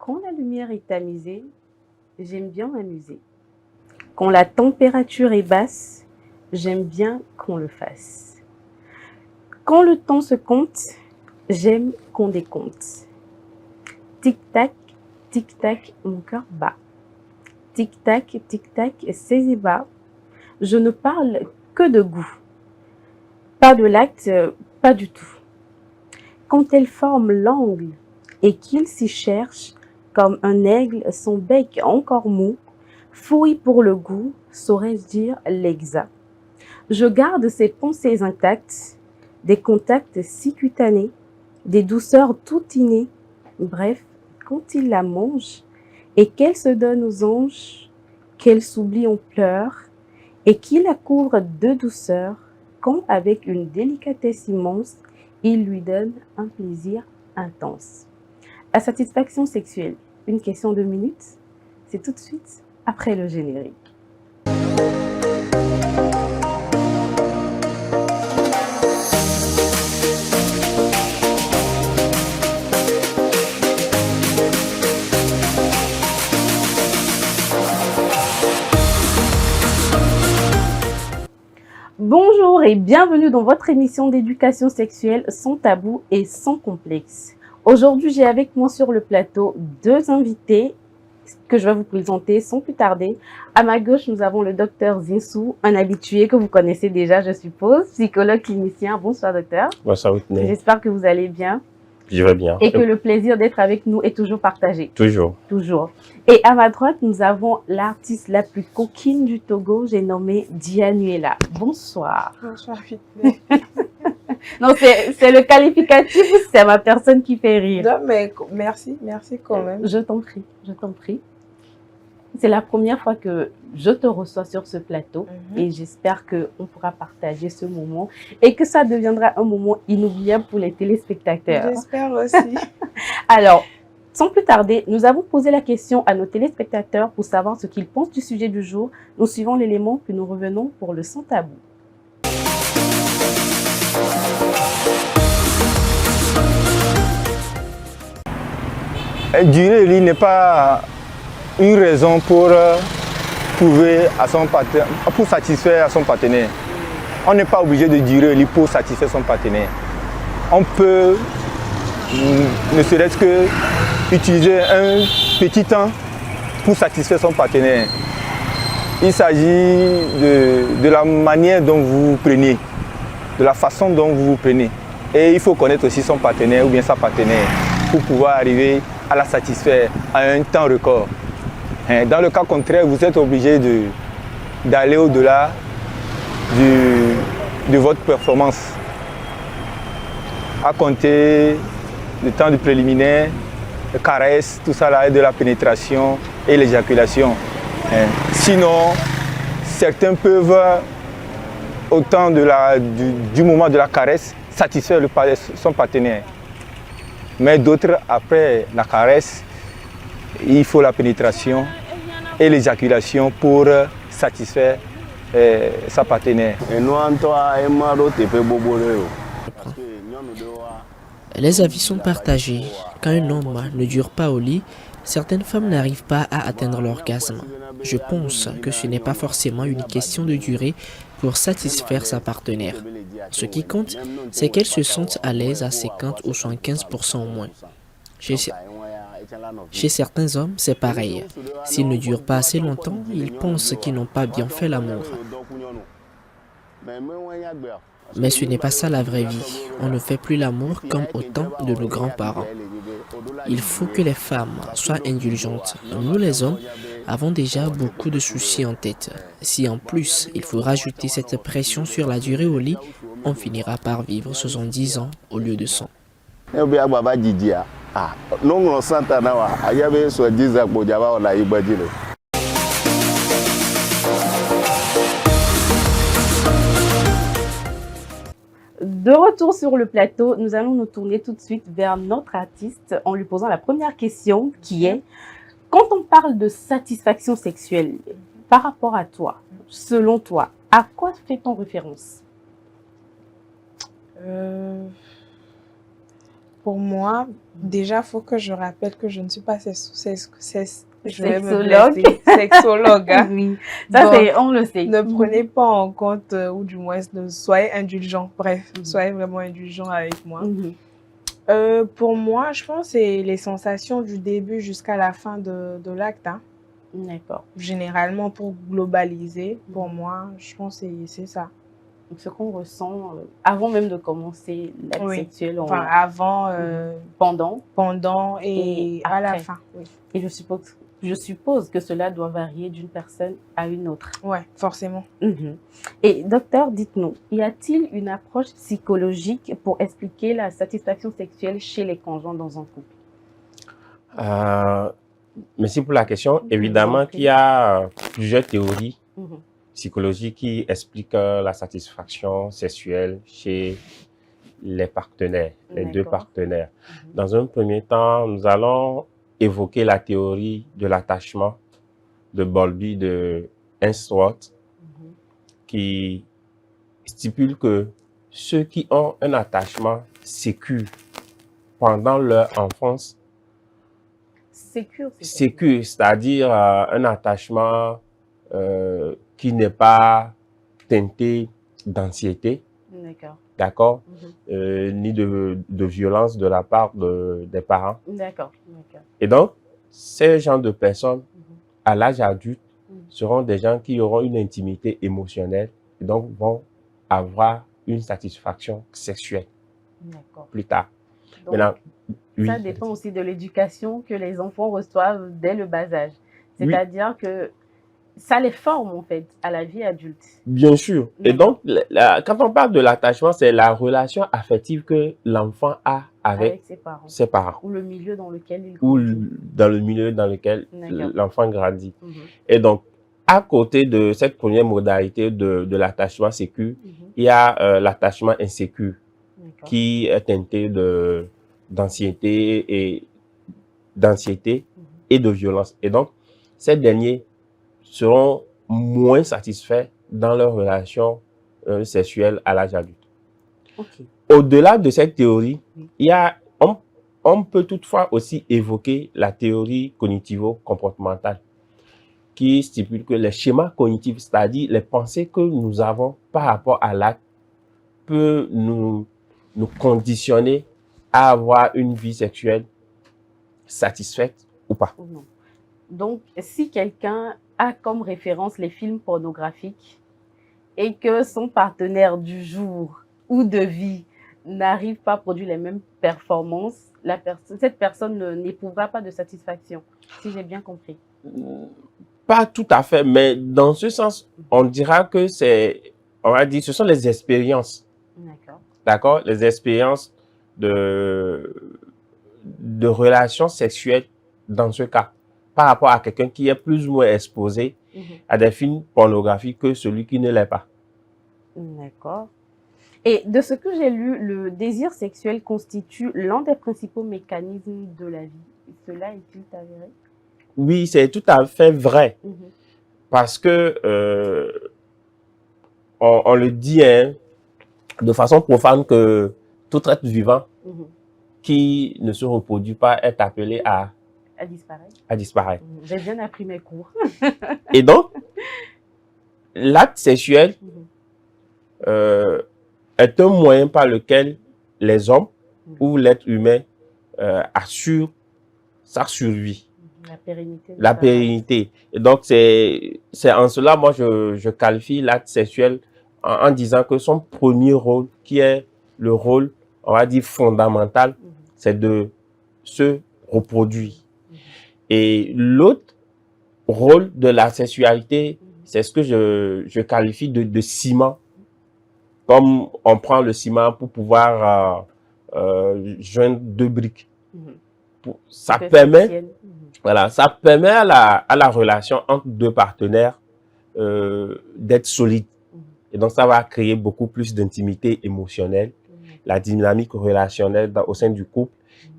Quand la lumière est tamisée, j'aime bien m'amuser. Quand la température est basse, j'aime bien qu'on le fasse. Quand le temps se compte, j'aime qu'on décompte. Tic-tac, mon cœur bat. Tic-tac, c'est bas. Je ne parle que de goût. Pas de l'acte, pas du tout. Quand elle forme l'angle et qu'il s'y cherche, comme un aigle, son bec encore mou, fouille pour le goût, saurais-je dire l'exact. Je garde ses pensées intactes, des contacts si cutanés, des douceurs tout innées. Bref, quand il la mange et qu'elle se donne aux anges, qu'elle s'oublie en pleurs et qu'il la couvre de douceur, quand avec une délicatesse immense, il lui donne un plaisir intense. La satisfaction sexuelle, une question de minutes, c'est tout de suite après le générique. Bonjour et bienvenue dans votre émission d'éducation sexuelle sans tabou et sans complexe. Aujourd'hui, j'ai avec moi sur le plateau deux invités que je vais vous présenter sans plus tarder. À ma gauche, nous avons le docteur Zinsou, un habitué que vous connaissez déjà, je suppose, psychologue clinicien. Bonsoir docteur. Bonsoir Whitney. J'espère que vous allez bien. Je vais bien. Et que le plaisir d'être avec nous est toujours partagé. Toujours. Toujours. Et à ma droite, nous avons l'artiste la plus coquine du Togo, j'ai nommé Dianuela. Bonsoir. Bonsoir, Whitney. Non, c'est le qualificatif, c'est ma personne qui fait rire. Non, mais merci quand même. Je t'en prie, je t'en prie. C'est la première fois que je te reçois sur ce plateau et j'espère qu'on pourra partager ce moment et que ça deviendra un moment inoubliable pour les téléspectateurs. J'espère aussi. Alors, sans plus tarder, nous avons posé la question à nos téléspectateurs pour savoir ce qu'ils pensent du sujet du jour. Nous suivons l'élément puis nous revenons pour le sans tabou. Durer le lit n'est pas une raison pour prouver à son partenaire, pour satisfaire à son partenaire. On n'est pas obligé de durer le lit pour satisfaire son partenaire. On peut, ne serait-ce que, utiliser un petit temps pour satisfaire son partenaire. Il s'agit de la manière dont vous vous prenez, de la façon dont vous vous prenez. Et il faut connaître aussi son partenaire ou bien sa partenaire pour pouvoir arriver à la satisfaire à un temps record. Dans le cas contraire, vous êtes obligé d'aller au-delà de votre performance. À compter le temps du préliminaire, les caresses, tout ça là, et de la pénétration et l'éjaculation. Sinon, certains peuvent, au temps du moment de la caresse, satisfaire son partenaire. Mais d'autres, après la caresse, il faut la pénétration et l'éjaculation pour satisfaire sa partenaire. Les avis sont partagés. Quand un homme ne dure pas au lit, certaines femmes n'arrivent pas à atteindre l'orgasme. Je pense que ce n'est pas forcément une question de durée pour satisfaire sa partenaire. Ce qui compte, c'est qu'elles se sentent à l'aise à 50 ou 75% au moins. Chez certains hommes, c'est pareil. S'ils ne durent pas assez longtemps, ils pensent qu'ils n'ont pas bien fait l'amour. Mais ce n'est pas ça la vraie vie. On ne fait plus l'amour comme au temps de nos grands-parents. Il faut que les femmes soient indulgentes. Nous les hommes avons déjà beaucoup de soucis en tête. Si en plus il faut rajouter cette pression sur la durée au lit, on finira par vivre 70 ans au lieu de 100. De retour sur le plateau, nous allons nous tourner tout de suite vers notre artiste en lui posant la première question qui est: quand on parle de satisfaction sexuelle, par rapport à toi, selon toi, à quoi fait-on référence? Pour moi, déjà, il faut que je rappelle que je ne suis pas je vais me Sexologue. blesser. Sexologue. Hein? Oui, ça Donc, on le sait. ne prenez pas en compte, ou du moins, soyez indulgents. Bref, Mhm. soyez vraiment indulgents avec moi. Mhm. Pour moi, je pense que c'est les sensations du début jusqu'à la fin de l'acte. Hein. D'accord. Généralement, pour globaliser, pour moi, je pense que c'est ça. Donc, ce qu'on ressent avant même de commencer l'acte Oui. sexuel, Enfin, avant, pendant et à la fin. Oui. Et je suppose que cela doit varier d'une personne à une autre. Ouais, forcément. Et docteur, dites-nous, y a-t-il une approche psychologique pour expliquer la satisfaction sexuelle chez les conjoints dans un couple? Merci pour la question. Évidemment qu'il y a plusieurs théories psychologiques qui expliquent la satisfaction sexuelle chez les partenaires, les deux partenaires. Dans un premier temps, nous allons évoquer la théorie de l'attachement de Bowlby de Ainsworth qui stipule que ceux qui ont un attachement sécure pendant leur enfance, sécure, c'est-à-dire un attachement qui n'est pas teinté d'anxiété, d'accord, ni de violence de la part des parents. D'accord. Et donc, ces gens de personnes, à l'âge adulte, seront des gens qui auront une intimité émotionnelle et donc vont avoir une satisfaction sexuelle plus tard. Donc, maintenant, ça dépend aussi de l'éducation que les enfants reçoivent dès le bas âge. C'est-à-dire que ça les forme en fait à la vie adulte. Bien sûr. Et donc, quand on parle de l'attachement, c'est la relation affective que l'enfant a avec ses parents. Ou le milieu dans lequel il grandit. Ou dans le milieu dans lequel l'enfant grandit. Et donc, à côté de cette première modalité de l'attachement sécure, il y a l'attachement insécure qui est teinté d'anxiété et de violence. Et donc, ces derniers seront moins satisfaits dans leur relation sexuelle à l'âge adulte. Au-delà de cette théorie, on peut toutefois aussi évoquer la théorie cognitivo-comportementale qui stipule que les schémas cognitifs, c'est-à-dire les pensées que nous avons par rapport à l'acte, peut nous conditionner à avoir une vie sexuelle satisfaite ou pas. Donc, si quelqu'un a comme référence les films pornographiques et que son partenaire du jour ou de vie n'arrive pas à produire les mêmes performances, cette personne n'éprouvera pas de satisfaction, si j'ai bien compris. Pas tout à fait, mais dans ce sens, on dira que ce sont les expériences. D'accord, les expériences de relations sexuelles dans ce cas, par rapport à quelqu'un qui est plus ou moins exposé à des films pornographiques que celui qui ne l'est pas. D'accord. Et de ce que j'ai lu, le désir sexuel constitue l'un des principaux mécanismes de la vie. Cela est-il avéré? Oui, c'est tout à fait vrai. Parce que, on le dit de façon profane que tout être vivant qui ne se reproduit pas est appelé à disparaître. J'ai bien appris mes cours. Et donc, l'acte sexuel est un moyen par lequel les hommes ou l'être humain assure sa survie. La pérennité. Et donc, c'est en cela, moi, je qualifie l'acte sexuel en disant que son premier rôle, qui est le rôle, on va dire, fondamental, c'est de se reproduire. Et l'autre rôle de la sexualité, c'est ce que je qualifie de ciment. Comme on prend le ciment pour pouvoir joindre deux briques. Ça permet... Voilà, ça permet à la relation entre deux partenaires d'être solide. Et donc, ça va créer beaucoup plus d'intimité émotionnelle, la dynamique relationnelle au sein du couple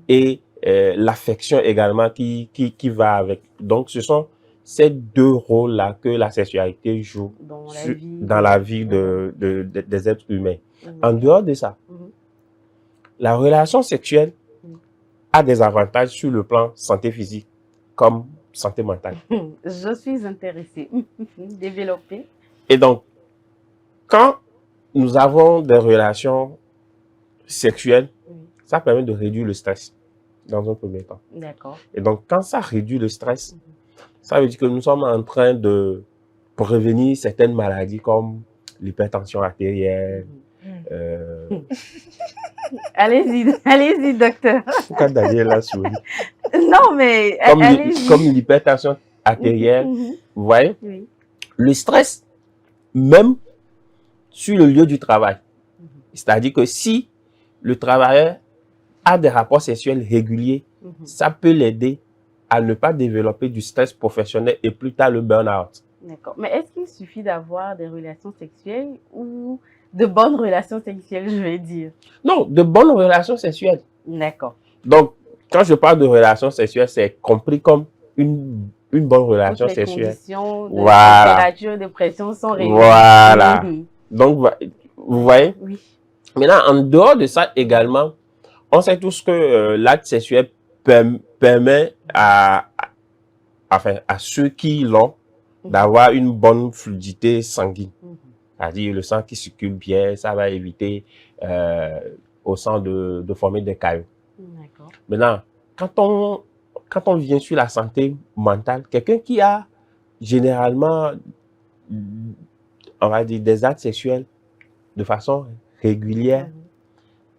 et l'affection également qui va avec. Donc, ce sont ces deux rôles-là que la sexualité joue dans la vie des êtres humains. En dehors de ça, la relation sexuelle a des avantages sur le plan santé physique comme santé mentale. Je suis intéressée. Développer. Et donc, quand nous avons des relations sexuelles, ça permet de réduire le stress dans un premier temps. D'accord. Et donc, quand ça réduit le stress, ça veut dire que nous sommes en train de prévenir certaines maladies comme l'hypertension artérielle. Allez-y, docteur. Pourquoi Daniel a souri? Non, mais allez-y. Comme l'hypertension artérielle, vous voyez, Oui. le stress, même sur le lieu du travail. C'est-à-dire que si le travailleur a des rapports sexuels réguliers, ça peut l'aider à ne pas développer du stress professionnel et plus tard le burn-out. D'accord. Mais est-ce qu'il suffit d'avoir des relations sexuelles ou de bonnes relations sexuelles, je vais dire? Non, de bonnes relations sexuelles. D'accord. Donc, quand je parle de relations sexuelles, c'est compris comme une bonne relation Toutes les sexuelle. conditions de Voilà. température, de pression sont réunies. Voilà. Donc, vous voyez? Oui. Maintenant, en dehors de ça également, on sait tous que l'acte sexuel permet à ceux qui l'ont d'avoir une bonne fluidité sanguine. C'est-à-dire le sang qui circule bien, ça va éviter au sang de former des caillots. D'accord. Maintenant, quand on vient sur la santé mentale, quelqu'un qui a généralement, on va dire, des actes sexuels de façon régulière,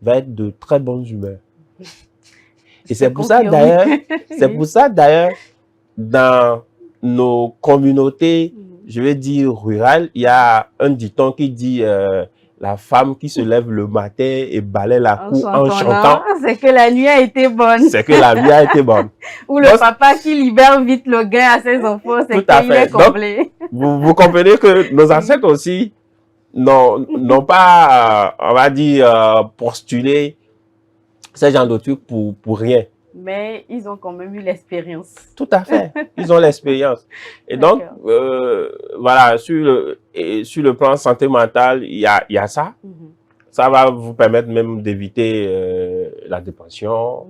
va être de très bonne humeur. Et c'est pour ça d'ailleurs, dans nos communautés, je vais dire rurales, il y a un dicton qui dit la femme qui se lève le matin et balaie la cour en chantant. C'est que la nuit a été bonne. C'est que la nuit a été bonne. Ou le papa qui libère vite le gain à ses enfants, c'est qu'il est comblé. Donc, vous comprenez que nos ancêtres aussi n'ont pas, on va dire, postulé ce genre de trucs pour rien. Mais ils ont quand même eu l'expérience. Tout à fait. Ils ont l'expérience. Et donc, voilà, sur le plan santé mentale, il y a ça. Ça va vous permettre même d'éviter la dépression.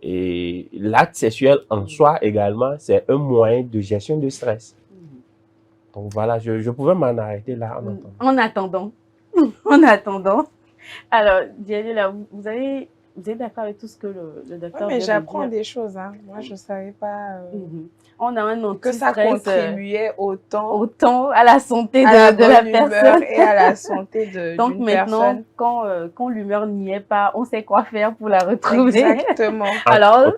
Et l'acte sexuel en soi également, c'est un moyen de gestion de stress. Donc voilà, je pouvais m'en arrêter là en attendant. En attendant. Alors, Dianella, vous êtes d'accord avec tout ce que le docteur mais j'apprends des choses. Hein. Moi, je ne savais pas on a un que ça contribuait autant à la santé de la personne. Et à la santé d'une personne. Donc maintenant, quand l'humeur n'y est pas, on sait quoi faire pour la retrouver. Exactement. Alors,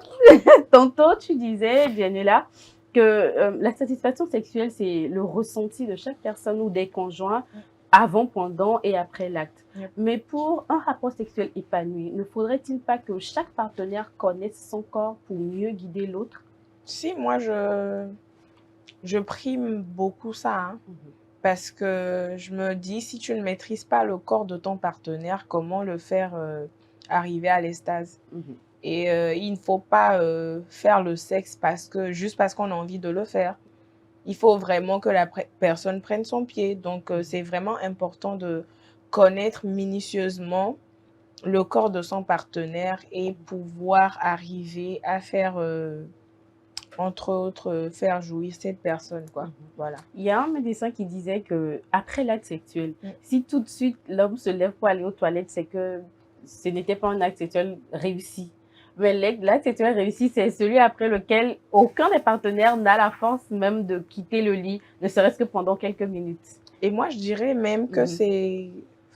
tantôt, tu disais, Dianella, que la satisfaction sexuelle, c'est le ressenti de chaque personne ou des conjoints avant, pendant et après l'acte. Mais pour un rapport sexuel épanoui, ne faudrait-il pas que chaque partenaire connaisse son corps pour mieux guider l'autre? Si, moi, je prime beaucoup ça. Hein, parce que je me dis, si tu ne maîtrises pas le corps de ton partenaire, comment le faire arriver à l'extase? Et il ne faut pas faire le sexe juste parce qu'on a envie de le faire. Il faut vraiment que la personne prenne son pied. Donc, c'est vraiment important de connaître minutieusement le corps de son partenaire et pouvoir arriver à faire, entre autres, faire jouir cette personne, quoi. Voilà. Il y a un médecin qui disait qu'après l'acte sexuel, si tout de suite l'homme se lève pour aller aux toilettes, c'est que ce n'était pas un acte sexuel réussi. Mais l'acte sexuel réussi, c'est celui après lequel aucun des partenaires n'a la force même de quitter le lit, ne serait-ce que pendant quelques minutes. Et moi, je dirais même que c'est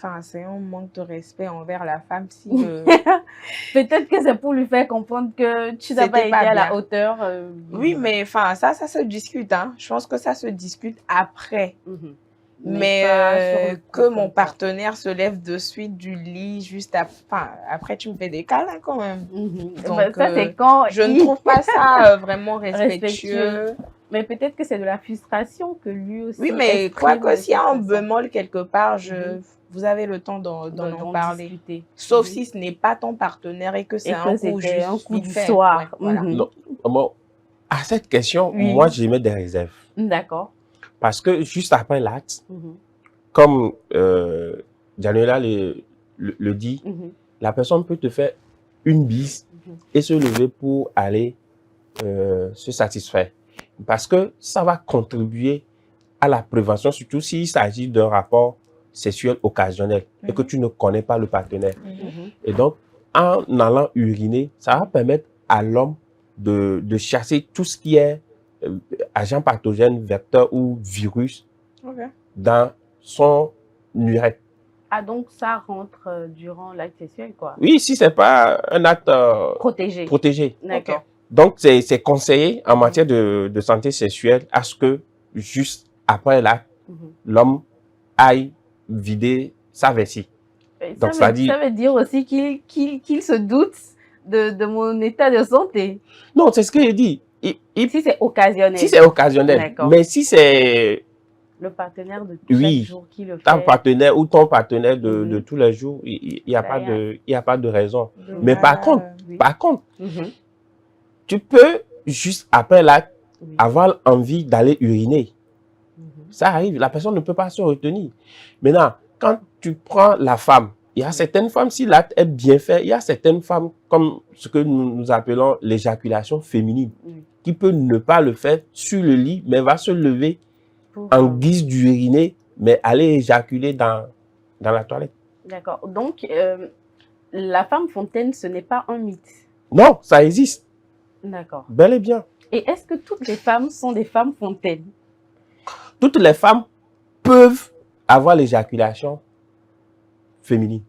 un manque de respect envers la femme. Si Peut-être que c'est pour lui faire comprendre que tu n'as pas été à la hauteur. Oui, mais ça se discute. Hein. Je pense que ça se discute après. Mais que mon partenaire se lève de suite du lit juste après tu me fais des câlins quand même. Donc ça, c'est quand je ne trouve pas ça vraiment respectueux. Mais peut-être que c'est de la frustration que lui aussi. Oui, mais quoi que s'il y a un bémol quelque part, vous avez le temps d'en parler. Discuter. Sauf si ce n'est pas ton partenaire et que c'est un coup du soir. Ouais, voilà. Non, bon, à cette question, moi j'émets des réserves. D'accord. Parce que juste après l'acte, comme Dianella le dit, la personne peut te faire une bise et se lever pour aller se satisfaire. Parce que ça va contribuer à la prévention, surtout s'il s'agit d'un rapport sexuel occasionnel et que tu ne connais pas le partenaire. Et donc, en allant uriner, ça va permettre à l'homme de chasser tout ce qui est agent pathogène, vecteur ou virus dans son urène. Ah, donc ça rentre durant l'acte sexuel, quoi. Oui, si c'est pas un acte protégé. D'accord. Donc, c'est conseillé en matière de santé sexuelle à ce que juste après l'acte, l'homme aille vider sa vessie. Donc, ça veut dire aussi qu'il se doute de mon état de santé. Non, c'est ce que j'ai dit. Si c'est occasionnel. Si c'est occasionnel. Mais si c'est... Le partenaire de chaque jour qui le fait. Ta partenaire ou ton partenaire de tous les jours, il n'y a pas de raison. Mais par contre, tu peux juste après l'acte avoir envie d'aller uriner. Ça arrive, la personne ne peut pas se retenir. Maintenant, quand tu prends la femme, il y a certaines femmes, si l'acte est bien fait, il y a certaines femmes, comme ce que nous appelons l'éjaculation féminine, qui peut ne pas le faire sur le lit, mais va se lever en guise d'uriner, mais aller éjaculer dans la toilette. D'accord. Donc, la femme fontaine, ce n'est pas un mythe. Non, ça existe. D'accord. Bel et bien. Et est-ce que toutes les femmes sont des femmes fontaines? Toutes les femmes peuvent avoir l'éjaculation féminine.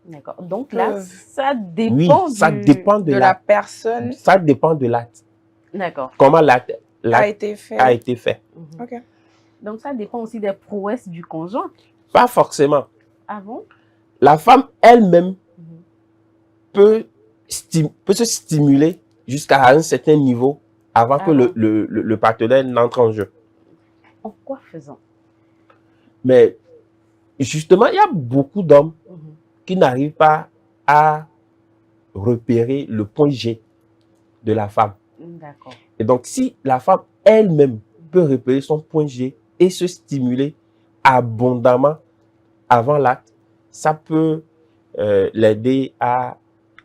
D'accord. Donc là, ça dépend, ça dépend de la personne. Ça dépend de l'acte. D'accord. Comment l'acte a été fait. Ok. Donc ça dépend aussi des prouesses du conjoint. Pas forcément. Ah bon? La femme elle-même peut se stimuler jusqu'à un certain niveau avant que le partenaire n'entre en jeu. En quoi faisant? Mais justement, il y a beaucoup d'hommes qui n'arrivent pas à repérer le point G de la femme. D'accord. Et donc, si la femme elle-même peut repérer son point G et se stimuler abondamment avant l'acte, ça peut l'aider à...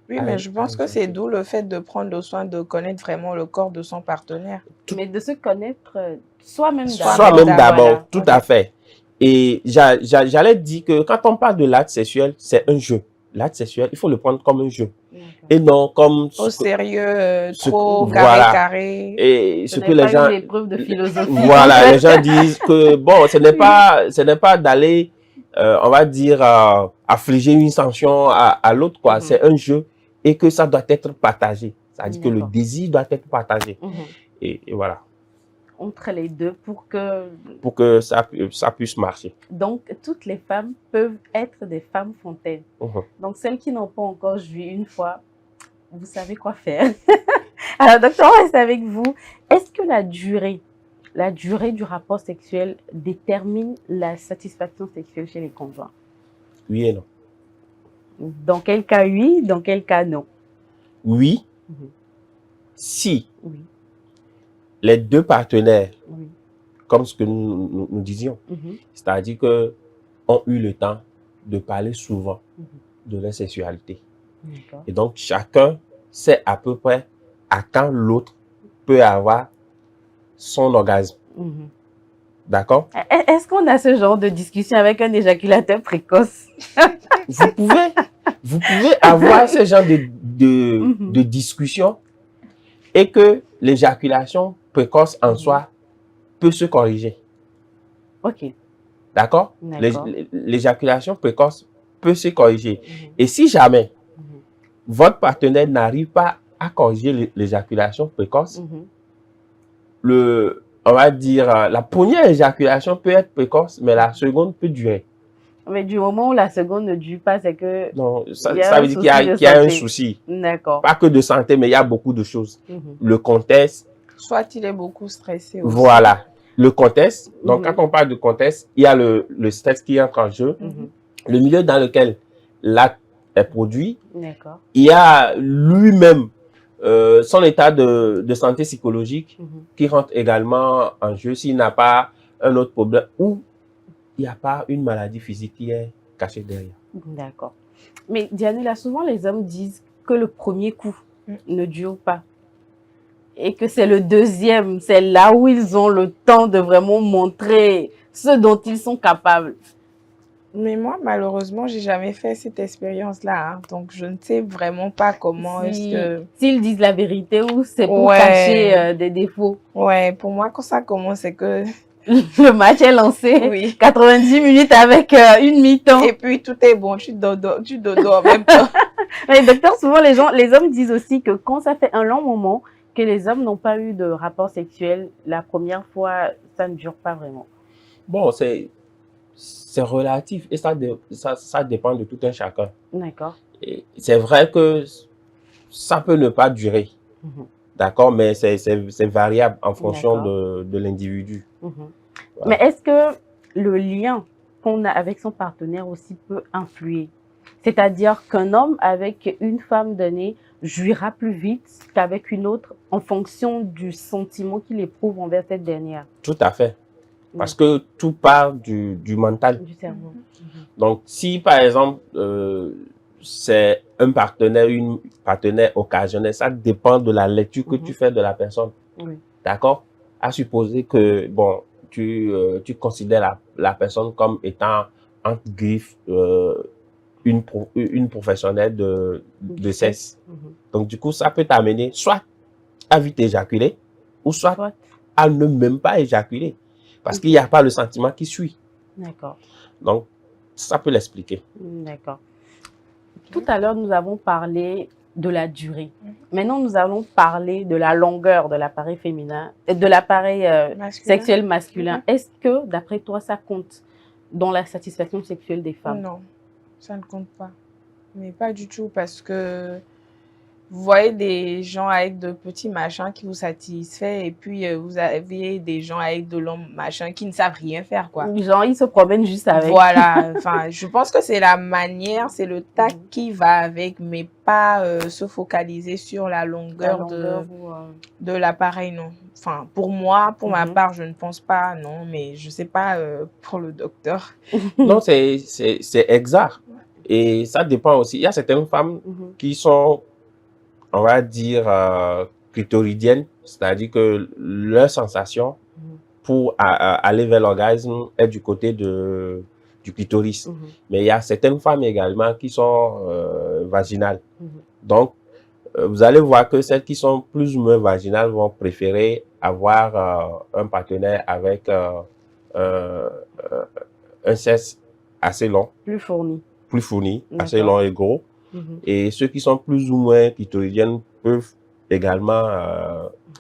Oui, mais je pense que c'est d'où le fait de prendre le soin de connaître vraiment le corps de son partenaire. Mais de se connaître soi-même d'abord. Soi-même d'abord, voilà. Tout à fait. Et j'allais dire que quand on parle de l'acte sexuel, c'est un jeu. L'acte sexuel, il faut le prendre comme un jeu. Et non comme... Au sérieux, trop carré. Et ce que les gens... l'épreuve de philosophie. Voilà, les gens disent que, bon, ce n'est pas d'aller, on va dire, affliger une sanction à l'autre, quoi. C'est un jeu et que ça doit être partagé. C'est-à-dire que le désir doit être partagé. Et voilà. Entre les deux pour que ça puisse marcher. Donc, toutes les femmes peuvent être des femmes fontaines. Donc, celles qui n'ont pas encore joui une fois, vous savez quoi faire. Alors, docteur, on reste avec vous. Est-ce que la durée du rapport sexuel détermine la satisfaction sexuelle chez les conjoints? Oui et non. Dans quel cas oui, dans quel cas non? Oui. Si les deux partenaires, comme ce que nous disions, c'est-à-dire que ont eu le temps de parler souvent de leur sexualité. Et donc, chacun sait à peu près à quand l'autre peut avoir son orgasme. D'accord? Est-ce qu'on a ce genre de discussion avec un éjaculateur précoce? Vous pouvez avoir ce genre de discussion et que l'éjaculation précoce en soi peut se corriger. Ok. D'accord? L'éjaculation précoce peut se corriger. Et si jamais votre partenaire n'arrive pas à corriger l'éjaculation précoce, on va dire, la première éjaculation peut être précoce, mais la seconde peut durer. Mais du moment où la seconde ne dure pas, c'est que... Non, ça veut dire qu'il y a un souci. D'accord. Pas que de santé, mais il y a beaucoup de choses. Le contexte. Soit il est beaucoup stressé aussi. Voilà. Le contexte. Donc, quand on parle de contexte, il y a le stress qui entre en jeu. Le milieu dans lequel l'acte est produit. D'accord. Il y a lui-même son état de santé psychologique qui rentre également en jeu s'il n'a pas un autre problème ou il n'y a pas une maladie physique qui est cachée derrière. D'accord. Mais Diane, là, souvent les hommes disent que le premier coup ne dure pas. Et que c'est le deuxième, c'est là où ils ont le temps de vraiment montrer ce dont ils sont capables. Mais moi, malheureusement, j'ai jamais fait cette expérience-là. Hein. Donc, je ne sais vraiment pas comment est-ce que... S'ils disent la vérité ou c'est pour cacher des défauts. Ouais, pour moi, quand ça commence, c'est que... Le match est lancé. Oui. 90 minutes avec une mi-temps. Et puis, tout est bon. Tu dodo en même temps. Mais docteur, souvent, les hommes disent aussi que quand ça fait un long moment que les hommes n'ont pas eu de rapport sexuel, la première fois, ça ne dure pas vraiment. Bon, c'est relatif et ça dépend de tout un chacun. D'accord. C'est vrai que ça peut ne pas durer, d'accord, mais c'est variable en fonction de l'individu. Voilà. Mais est-ce que le lien qu'on a avec son partenaire aussi peut influer? C'est-à-dire qu'un homme avec une femme donnée jouira plus vite qu'avec une autre en fonction du sentiment qu'il éprouve envers cette dernière? Tout à fait. Parce que tout part du mental. Du cerveau. Donc, si par exemple, c'est un partenaire, une partenaire occasionnelle, ça dépend de la lecture que tu fais de la personne. Oui. D'accord? À supposer que, bon, tu considères la personne comme étant, entre griffes, une professionnelle de sexe. Donc, du coup, ça peut t'amener soit à vite éjaculer, ou soit à ne même pas éjaculer. Parce qu'il n'y a pas le sentiment qui suit. D'accord. Donc, ça peut l'expliquer. D'accord. Tout à l'heure, nous avons parlé de la durée. Maintenant, nous allons parler de la longueur de l'appareil féminin, de l'appareil sexuel masculin. Est-ce que, d'après toi, ça compte dans la satisfaction sexuelle des femmes? Non, ça ne compte pas. Mais pas du tout, parce que vous voyez des gens avec de petits machins qui vous satisfait et puis vous avez des gens avec de longs machins qui ne savent rien faire, quoi. Genre, ils se promènent juste avec. Voilà, enfin, je pense que c'est la manière, c'est le tact qui va avec, mais pas se focaliser sur la longueur de l'appareil, non. Enfin, pour moi, pour ma part, je ne pense pas, non, mais je sais pas pour le docteur. Non, c'est exact. Et ça dépend aussi. Il y a certaines femmes qui sont, on va dire, clitoridiennes, c'est-à-dire que leur sensation pour aller vers l'orgasme est du côté du clitoris. Mais il y a certaines femmes également qui sont vaginales. Donc, vous allez voir que celles qui sont plus ou moins vaginales vont préférer avoir un partenaire avec un sexe assez long. Plus fourni. Plus fourni, assez long et gros. Et ceux qui sont plus ou moins clitoridiennes peuvent également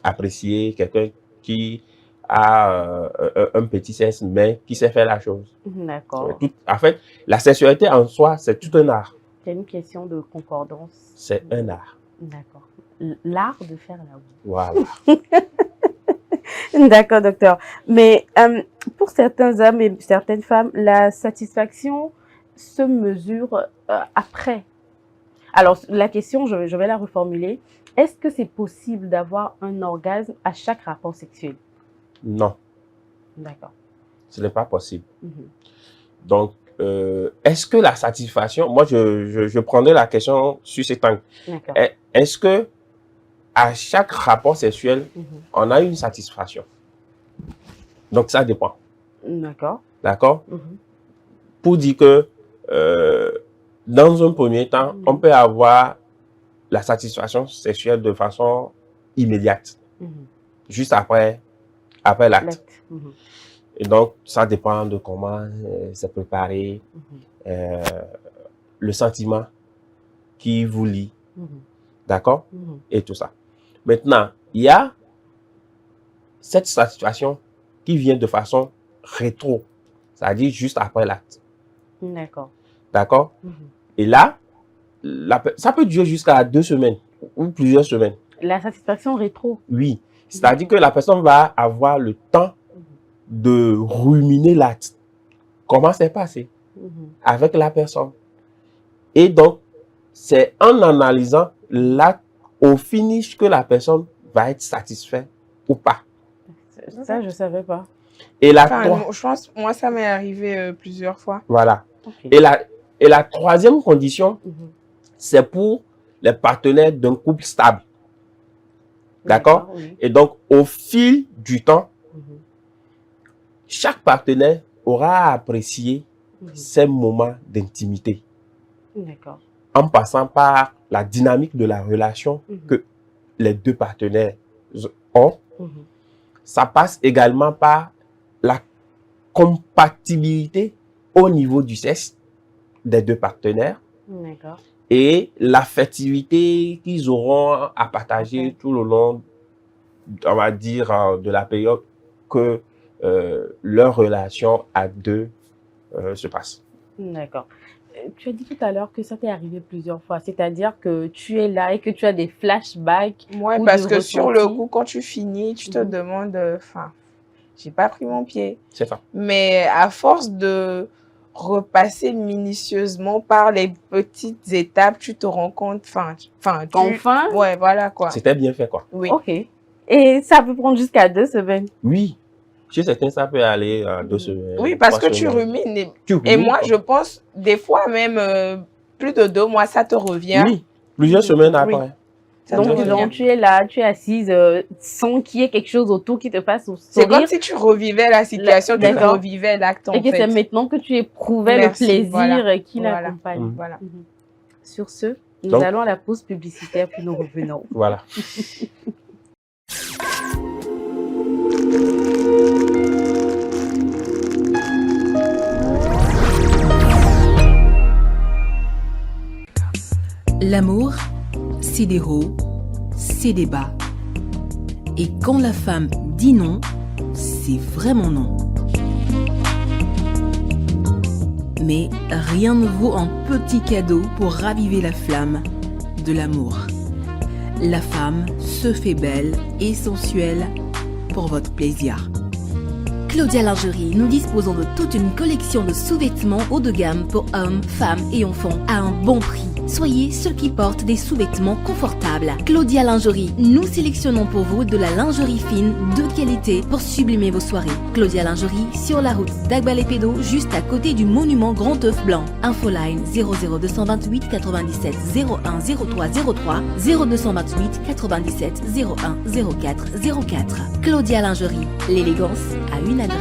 apprécier quelqu'un qui a un petit sexe, mais qui sait faire la chose. D'accord. En fait, la sexualité en soi, c'est tout un art. C'est une question de concordance. C'est un art. D'accord. L'art de faire l'amour. Voilà. D'accord, docteur. Mais pour certains hommes et certaines femmes, la satisfaction se mesure après. Alors, la question, je vais la reformuler. Est-ce que c'est possible d'avoir un orgasme à chaque rapport sexuel? Non. D'accord. Ce n'est pas possible. Donc, est-ce que la satisfaction... Moi, je prendrais la question sur cet angle. Est-ce que à chaque rapport sexuel, on a une satisfaction? Donc, ça dépend. D'accord. D'accord? Pour dire que dans un premier temps, on peut avoir la satisfaction sexuelle de façon immédiate, juste après l'acte. Et donc, ça dépend de comment c'est préparé, le sentiment qui vous lie, d'accord? Et tout ça. Maintenant, il y a cette satisfaction qui vient de façon rétro, c'est-à-dire juste après l'acte. D'accord. D'accord? Et là, ça peut durer jusqu'à 2 semaines ou plusieurs semaines. La satisfaction rétro? Oui. C'est-à-dire que la personne va avoir le temps de ruminer l'acte. Comment c'est passé avec la personne. Et donc, c'est en analysant l'acte au finish que la personne va être satisfaite ou pas. Ça, je ne savais pas. Et je pense, moi, ça m'est arrivé plusieurs fois. Voilà. Okay. Et la troisième condition, c'est pour les partenaires d'un couple stable. D'accord? Oui. Et donc, au fil du temps, Mhm. chaque partenaire aura apprécié ces moments d'intimité. D'accord. En passant par la dynamique de la relation que les deux partenaires ont. Ça passe également par la compatibilité au niveau du sexe des deux partenaires. D'accord. Et l'affectivité qu'ils auront à partager tout le long, on va dire, de la période que leur relation à deux se passe. D'accord. Tu as dit tout à l'heure que ça t'est arrivé plusieurs fois, c'est-à-dire que tu es là et que tu as des flashbacks. Ouais, parce que sur le coup, quand tu finis, tu te demandes, enfin, j'ai pas pris mon pied. C'est ça. Mais à force de repasser minutieusement par les petites étapes, tu te rends compte, Enfin. Ouais, voilà quoi. C'était bien fait quoi. Oui. Ok. Et ça peut prendre jusqu'à 2 semaines. Oui. Chez certains, ça peut aller 2 semaines. Oui, parce 3 que tu semaines. rumines. Tu Et rumines, moi, quoi. je pense, des fois même, plus de 2 mois, ça te revient. Oui, plusieurs semaines après. Ça te Donc, revient. tu es là, tu es assise sans qu'il y ait quelque chose autour qui te fasse sourire. C'est comme si tu revivais la situation, tu D'accord. revivais l'acte en fait. Et que c'est maintenant que tu éprouvais le plaisir qui l'accompagne. Voilà. Sur ce, nous allons à la pause publicitaire puis nous revenons. Voilà. L'amour, c'est des hauts, c'est des bas. Et quand la femme dit non, c'est vraiment non. Mais rien ne vaut un petit cadeau pour raviver la flamme de l'amour. La femme se fait belle et sensuelle pour votre plaisir. Claudia Lingerie, nous disposons de toute une collection de sous-vêtements haut de gamme pour hommes, femmes et enfants à un bon prix. Soyez ceux qui portent des sous-vêtements confortables. Claudia Lingerie, nous sélectionnons pour vous de la lingerie fine de qualité pour sublimer vos soirées. Claudia Lingerie, sur la route d'Agbalépédo, juste à côté du monument Grand Œuf Blanc. Infoline 00228 97 01 03 03 0228 97 01 04 04. Claudia Lingerie, l'élégance a une adresse.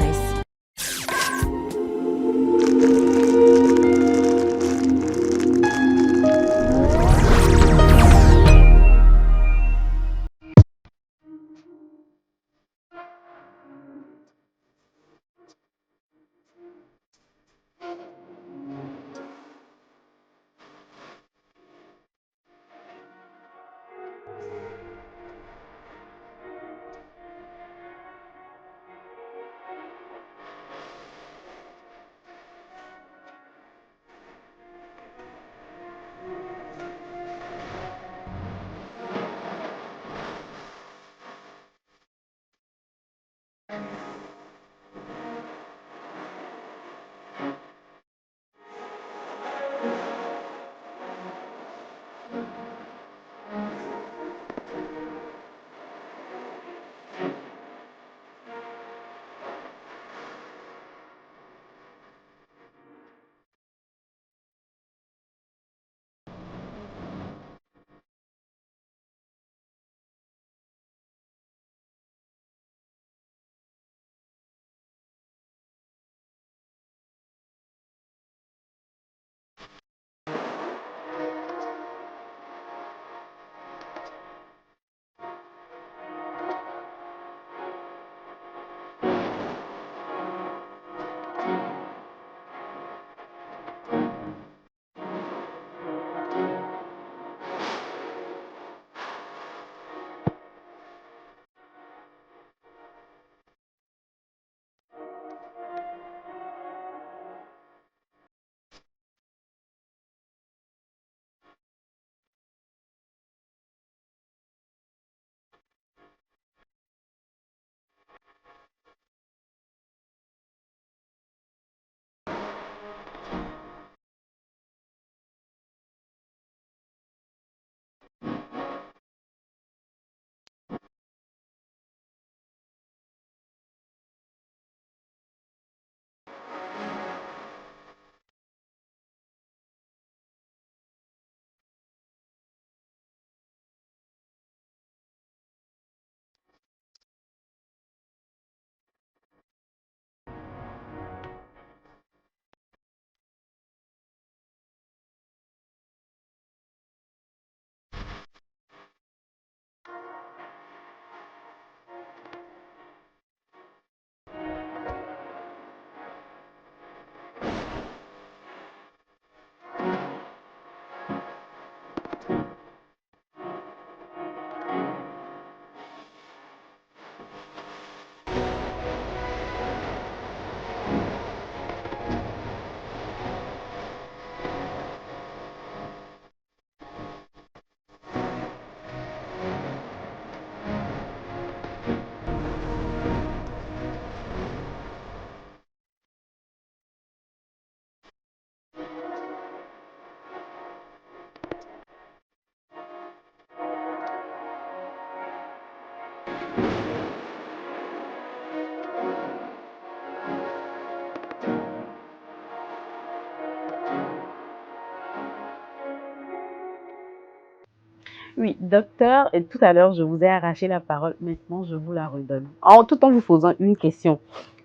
Oui, docteur, et tout à l'heure, je vous ai arraché la parole. Maintenant, je vous la redonne. Tout en vous posant une question.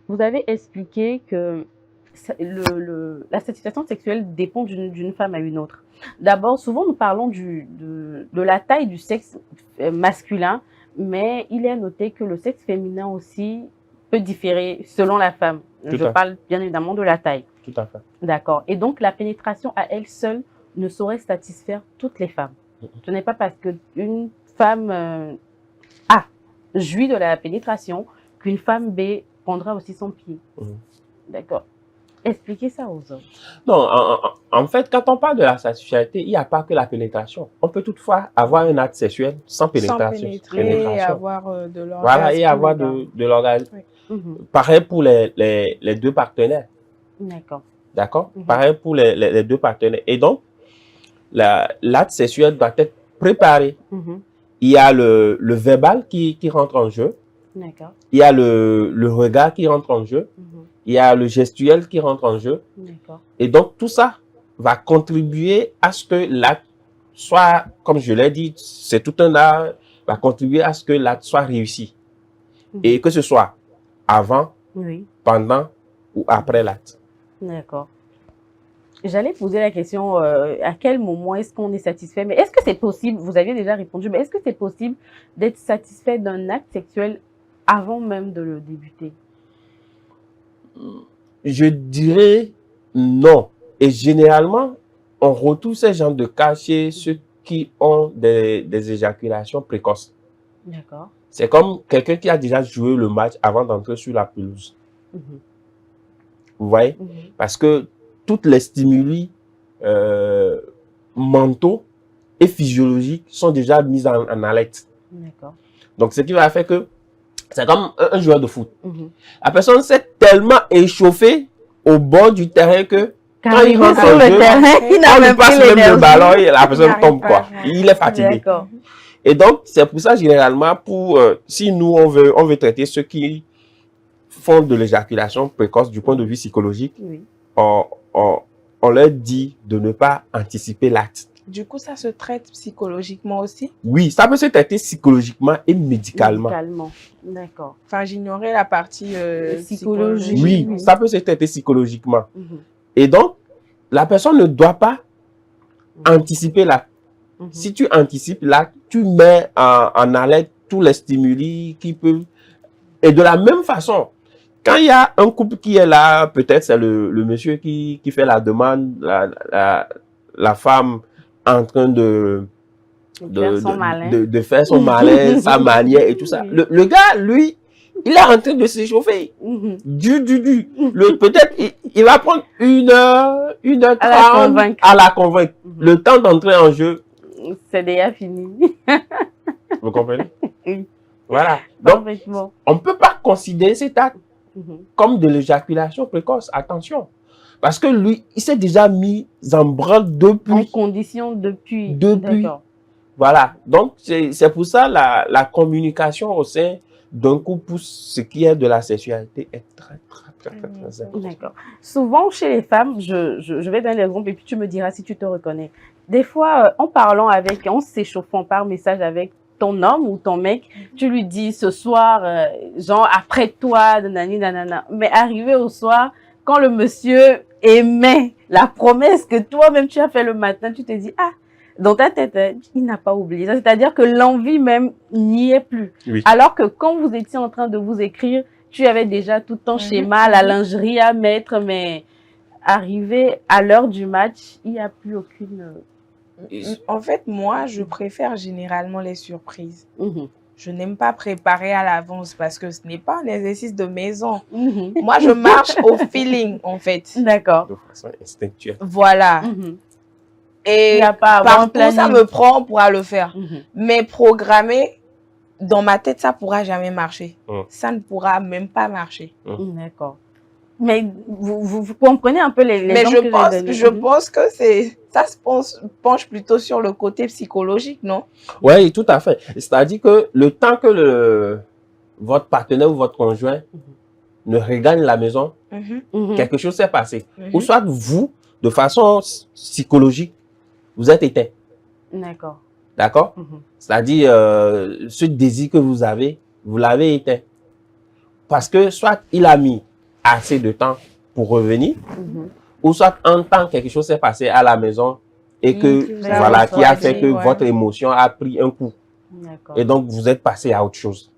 Vous avez expliqué que la satisfaction sexuelle dépend d'une femme à une autre. D'abord, souvent, nous parlons de la taille du sexe masculin, mais il est noté que le sexe féminin aussi peut différer selon la femme. Je parle bien évidemment de la taille. Tout à fait. D'accord. Et donc, la pénétration à elle seule ne saurait satisfaire toutes les femmes. Ce n'est pas parce qu'une femme A jouit de la pénétration qu'une femme B prendra aussi son pied. D'accord. Expliquez ça aux hommes. Non, en fait, quand on parle de la sexualité, il n'y a pas que la pénétration. On peut toutefois avoir un acte sexuel sans pénétration. Sans pénétrer et avoir de l'orgasme. Voilà, et avoir de l'orgasme. Oui. Pareil pour les deux partenaires. D'accord. D'accord? Pareil pour les deux partenaires. Et donc, l'acte sexuel doit être préparé. Il y a le verbal qui rentre en jeu. D'accord. Il y a le regard qui rentre en jeu. Il y a le gestuel qui rentre en jeu. D'accord. Et donc, tout ça va contribuer à ce que l'acte soit, comme je l'ai dit, c'est tout un art, va contribuer à ce que l'acte soit réussi. Et que ce soit avant, pendant ou après l'acte. D'accord. J'allais poser la question, à quel moment est-ce qu'on est satisfait? Mais est-ce que c'est possible, vous aviez déjà répondu, mais est-ce que c'est possible d'être satisfait d'un acte sexuel avant même de le débuter? Je dirais non. Et généralement, on retrouve ce genre de cas chez ceux qui ont des éjaculations précoces. D'accord. C'est comme quelqu'un qui a déjà joué le match avant d'entrer sur la pelouse. Vous voyez? Parce que toutes les stimuli mentaux et physiologiques sont déjà mis en alerte. D'accord. Donc, ce qui va faire que c'est comme un joueur de foot. La personne s'est tellement échauffée au bord du terrain que quand il rentre sur le terrain, il n'a même pas le ballon et la personne tombe quoi. Il est fatigué. Et donc, c'est pour ça, généralement, si nous, on veut traiter ceux qui font de l'éjaculation précoce du point de vue psychologique, on leur dit de ne pas anticiper l'acte. Du coup, ça se traite psychologiquement aussi? Oui, ça peut se traiter psychologiquement et médicalement. Médicalement, d'accord. Enfin, j'ignorais la partie psychologique. Oui, ça peut se traiter psychologiquement. Et donc, la personne ne doit pas anticiper l'acte. Si tu anticipes l'acte, tu mets en alerte tous les stimuli qui peuvent... Et de la même façon, quand il y a un couple qui est là, peut-être c'est le monsieur qui fait la demande, la femme en train de faire son malin, sa manière et tout ça. Le gars, lui, il est en train de s'échauffer. Peut-être il va prendre une heure 30 à la convaincre. Le temps d'entrer en jeu, c'est déjà fini. Vous comprenez? Voilà. Donc, on ne peut pas considérer cet acte comme de l'éjaculation précoce. Attention. Parce que lui, il s'est déjà mis en branle depuis. En condition depuis. Voilà. Donc, c'est pour ça la communication au sein d'un couple pour ce qui est de la sexualité est très important. D'accord. Souvent, chez les femmes, je vais donner l'exemple et puis tu me diras si tu te reconnais. Des fois, en parlant en s'échauffant par message avec ton homme ou ton mec, tu lui dis ce soir, genre après toi, nanani, nanana. Mais arrivé au soir, quand le monsieur émet la promesse que toi-même tu as fait le matin, tu te dis, ah, dans ta tête, il n'a pas oublié ça. C'est-à-dire que l'envie même n'y est plus. Oui. Alors que quand vous étiez en train de vous écrire, tu avais déjà tout ton schéma, la lingerie à mettre, mais arrivé à l'heure du match, il n'y a plus aucune... En fait, moi, je préfère généralement les surprises. Je n'aime pas préparer à l'avance parce que ce n'est pas un exercice de maison. Moi, je marche au feeling, en fait. D'accord. De façon instinctuelle. Voilà. Et partout, ça me prend, on pourra le faire. Mais programmer, dans ma tête, ça ne pourra jamais marcher. Ça ne pourra même pas marcher. D'accord. Mais vous comprenez un peu les mais je pense que ça se penche plutôt sur le côté psychologique, non? Oui, tout à fait. C'est-à-dire que le temps que votre partenaire ou votre conjoint ne regagne la maison, quelque chose s'est passé. Ou soit vous, de façon psychologique, vous êtes éteint. D'accord. D'accord? C'est-à-dire, ce désir que vous avez, vous l'avez éteint. Parce que soit il a mis assez de temps pour revenir, ou soit en temps quelque chose s'est passé à la maison et que, voilà, qui a fait que votre émotion a pris un coup. Et donc, vous êtes passé à autre chose.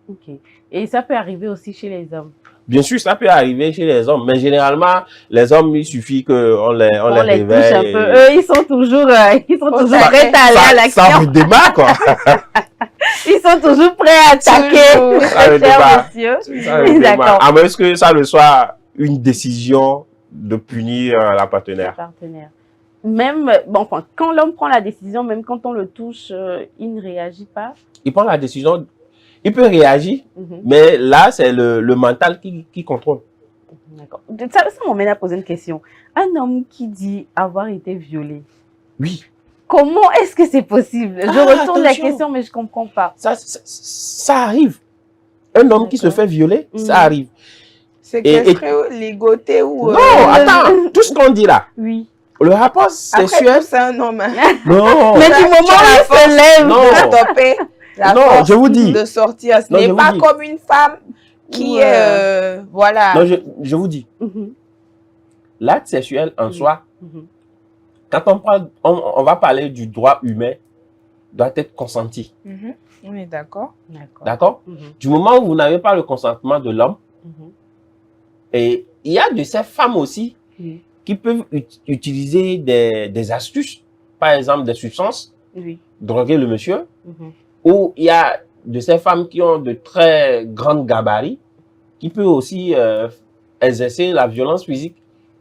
Ok. Et ça peut arriver aussi chez les hommes? Bien sûr, ça peut arriver chez les hommes, mais généralement, les hommes, il suffit qu'on les réveille. Touche un peu. Eux, ils sont toujours prêts à aller à l'action. Ça redémarre, quoi. Ils sont toujours prêts à attaquer. Ça redémarre. Monsieur. D'accord. À moins que ça ne soit une décision de punir la partenaire. Même, bon, enfin, quand l'homme prend la décision, même quand on le touche, il ne réagit pas. Il prend la décision, il peut réagir, mais là, c'est le mental qui contrôle. D'accord. Ça m'emmène à poser une question. Un homme qui dit avoir été violé. Oui. Comment est-ce que c'est possible? Je retourne la question, mais je ne comprends pas. Ça arrive. Un homme qui se fait violer, ça arrive. C'est qu'elle serait ligotée ou... Non, attends, tout ce qu'on dit là. Oui. Le rapport sexuel... Après, c'est un homme. Non. Mais du moment où il se lève... Non, je vous dis. De sortir. Ce n'est pas comme une femme qui est... voilà. Non, je vous dis. L'acte sexuel en soi, quand on va parler du droit humain, doit être consenti. On est d'accord. D'accord? Du moment où vous n'avez pas le consentement de l'homme, et il y a de ces femmes aussi qui peuvent utiliser des astuces, par exemple des substances, droguer le monsieur, ou il y a de ces femmes qui ont de très grandes gabarits, qui peuvent aussi exercer la violence physique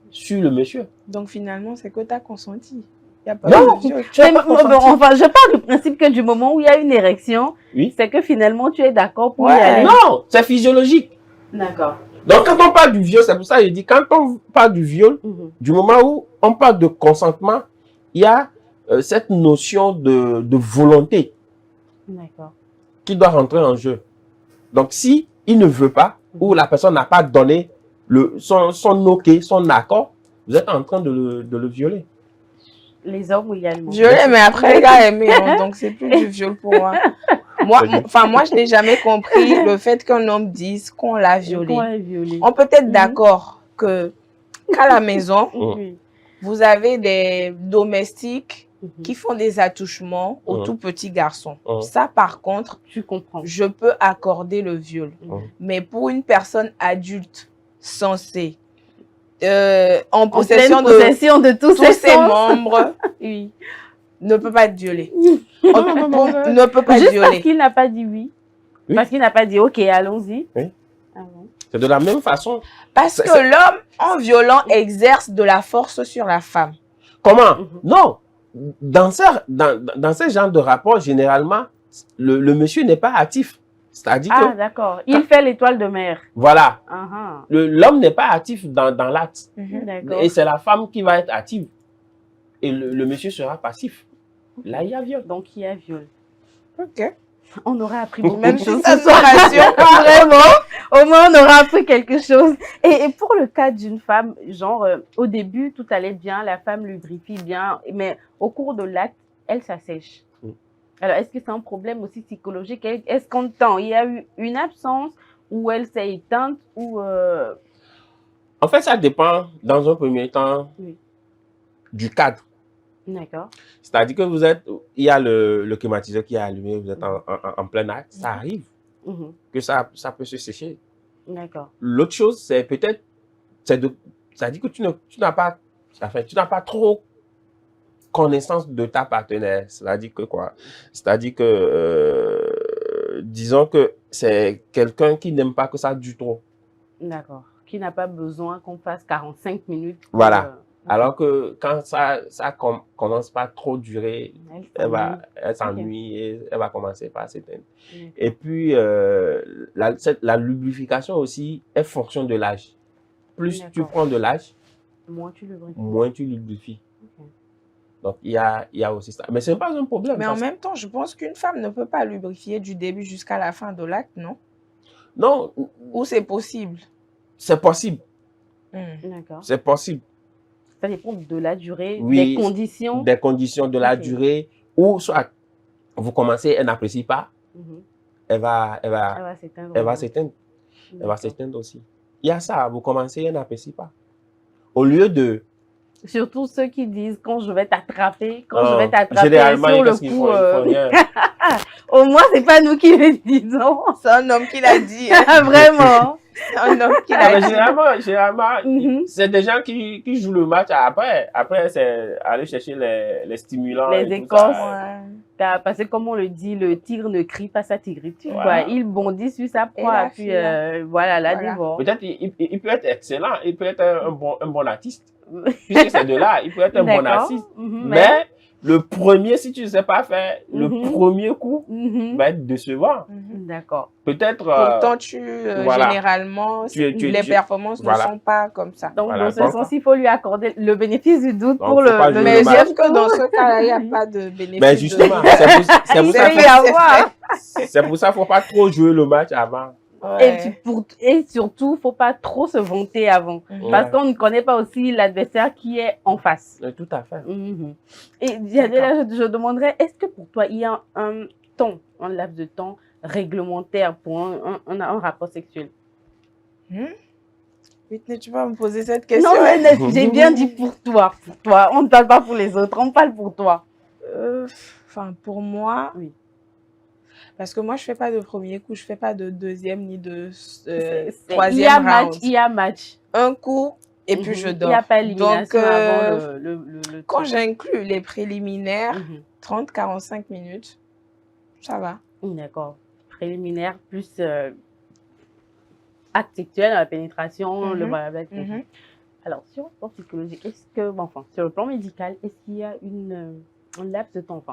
sur le monsieur. Donc finalement, c'est que tu as consenti. Il y a pas non, de viol. Enfin, je pars du principe que du moment où il y a une érection, c'est que finalement tu es d'accord pour y aller. Non, c'est physiologique. D'accord. Donc quand on parle du viol, c'est pour ça que je dis, quand on parle du viol, du moment où on parle de consentement, il y a cette notion de volonté qui doit rentrer en jeu. Donc si il ne veut pas, ou la personne n'a pas donné son OK, son accord, vous êtes en train de le violer. Les hommes également. Violer, mais après, les gars aimés, donc c'est plus du viol pour moi. Moi, je n'ai jamais compris le fait qu'un homme dise qu'on l'a violé. On peut être d'accord que qu'à la maison, vous avez des domestiques qui font des attouchements aux tout petits garçons. Ça, par contre, tu comprends. Je peux accorder le viol. Mais pour une personne adulte censée, en possession de tous ses membres, ne peut pas être violé. Ne peut pas être violé. Parce qu'il n'a pas dit oui. Parce qu'il n'a pas dit OK, allons-y. Oui. C'est de la même façon. Parce que l'homme, en violant, exerce de la force sur la femme. Comment? Non. Dans ce genre de rapport, généralement, le monsieur n'est pas actif. C'est-à-dire que... Ah, d'accord. Il fait l'étoile de mer. Voilà. L'homme n'est pas actif dans l'acte. Et c'est la femme qui va être active. Et le monsieur sera passif. Là, il y a viol. Donc, il y a viol. Ok. On aura appris beaucoup de choses. Ça nous rassure. Vraiment. Au moins, on aura appris quelque chose. Et pour le cas d'une femme, genre, au début, tout allait bien, la femme lubrifie bien, mais au cours de l'acte, elle s'assèche. Alors, est-ce que c'est un problème aussi psychologique? Est-ce qu'en temps, il y a eu une absence ou elle s'est éteinte ou... En fait, ça dépend, dans un premier temps, du cadre. D'accord. C'est-à-dire que il y a le climatiseur qui est allumé, vous êtes en plein acte, ça arrive que ça peut se sécher. D'accord. L'autre chose, c'est peut-être, c'est-à-dire que tu n'as pas trop connaissance de ta partenaire. C'est-à-dire que quoi? C'est-à-dire que, disons que c'est quelqu'un qui n'aime pas que ça dure trop. D'accord. Qui n'a pas besoin qu'on fasse 45 minutes. Voilà. Alors que quand ça commence pas trop durer, elle s'ennuie et elle va commencer par s'éteindre. Et puis, la lubrification aussi est fonction de l'âge. Plus tu prends de l'âge, moins tu lubrifies. Donc, il y a aussi ça. Mais ce n'est pas un problème. Mais en même temps, je pense qu'une femme ne peut pas lubrifier du début jusqu'à la fin de l'acte, non? Non. Ou c'est possible? C'est possible. D'accord. C'est possible. Ça dépend de la durée, oui, des conditions. Des conditions de la durée. Ou soit, vous commencez, elle n'apprécie pas, elle va s'éteindre. Elle va s'éteindre. Elle va s'éteindre aussi. Il y a ça, vous commencez, elle n'apprécie pas. Au lieu de... Surtout ceux qui disent quand je vais t'attraper, sur généralement, le qu'est-ce qu'ils font? Ils font rien. Au moins, c'est pas nous qui le disons. C'est un homme qui l'a dit. Vraiment. C'est un homme qui l'a dit. Généralement, c'est des gens qui jouent le match après. Après, c'est aller chercher les stimulants. Les et tout écorces. ça. Parce que comme on le dit, le tigre ne crie pas sa tigritude. Voilà. Il bondit sur sa proie, puis la dévore. Peut-être il peut être excellent, il peut être un bon artiste. Puisque c'est de là, il peut être un bon artiste. Mais le premier, si tu ne sais pas faire, le premier coup va être décevant. D'accord. Peut-être... Pourtant, généralement, les performances ne sont pas comme ça. Donc, dans ce sens, il faut lui accorder le bénéfice du doute pour le mais sauf que dans ce cas-là, il n'y a pas de bénéfice. Mais justement, c'est pour ça qu'il ne faut pas trop jouer le match avant. Ouais. Et surtout, il ne faut pas trop se vanter avant. Parce qu'on ne connaît pas aussi l'adversaire qui est en face. Tout à fait. Et je demanderais, est-ce que pour toi, il y a un laps de temps réglementaire pour un rapport sexuel? Whitney, tu vas me poser cette question? Non, mais j'ai bien dit pour toi. On ne parle pas pour les autres, on parle pour toi. Pour moi... Oui. Parce que moi, je ne fais pas de premier coup, je ne fais pas de deuxième ni de troisième round. Il y a match. Un coup, et puis je dors. Il n'y a pas élimination avant le quand j'inclus les préliminaires, 30-45 minutes, ça va. D'accord. Préliminaire plus acte sexuel, la pénétration, le blablabla. Alors, sur le plan psychologique, sur le plan médical, est-ce qu'il y a un laps de temps,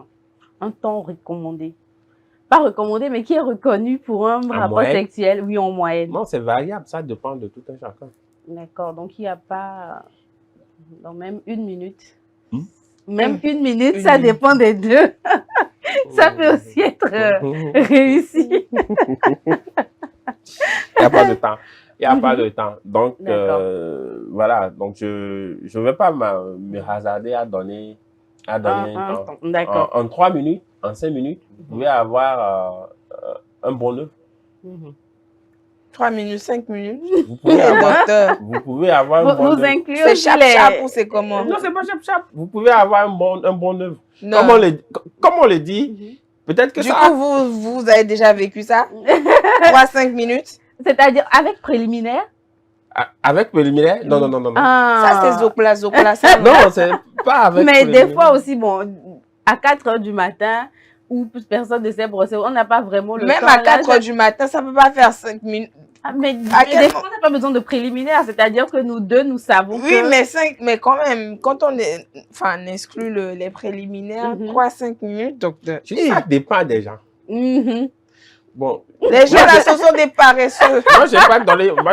un temps recommandé? Pas recommandé, mais qui est reconnu pour un rapport sexuel, oui, en moyenne. Non, c'est variable, ça dépend de tout un chacun. D'accord, donc il n'y a pas, même une minute. Même une minute, ça dépend des deux. Ça peut aussi être réussi. Il n'y a pas de temps. Il n'y a pas de temps. Donc, voilà, donc je ne vais pas me hasarder à donner un temps. D'accord. En 3 minutes, en 5 minutes, vous pouvez avoir un bon œuf. 3 minutes, 5 minutes. Vous pouvez avoir un bon œuf. Vous incluez c'est chap-chap ou c'est comment? Non, c'est pas chap-chap. Vous pouvez avoir un bon œuf. Comme on le dit, peut-être que du coup, vous avez déjà vécu ça? 3-5 minutes? C'est-à-dire avec préliminaire? Avec préliminaire? Non. Ça, c'est Zocla. Non, c'est pas avec mais des fois aussi, à 4 h du matin, où personne ne sait brosser, on n'a pas vraiment le temps. Même à 4 h du matin, ça ne peut pas faire 5 minutes. Mais des fois, on n'a pas besoin de préliminaire, c'est-à-dire que nous deux, nous savons oui, mais quand même, quand on exclut les préliminaires, 3-5 minutes, docteur. Ça dépend des gens. Bon. Les gens là, ce sont des paresseux. Moi, je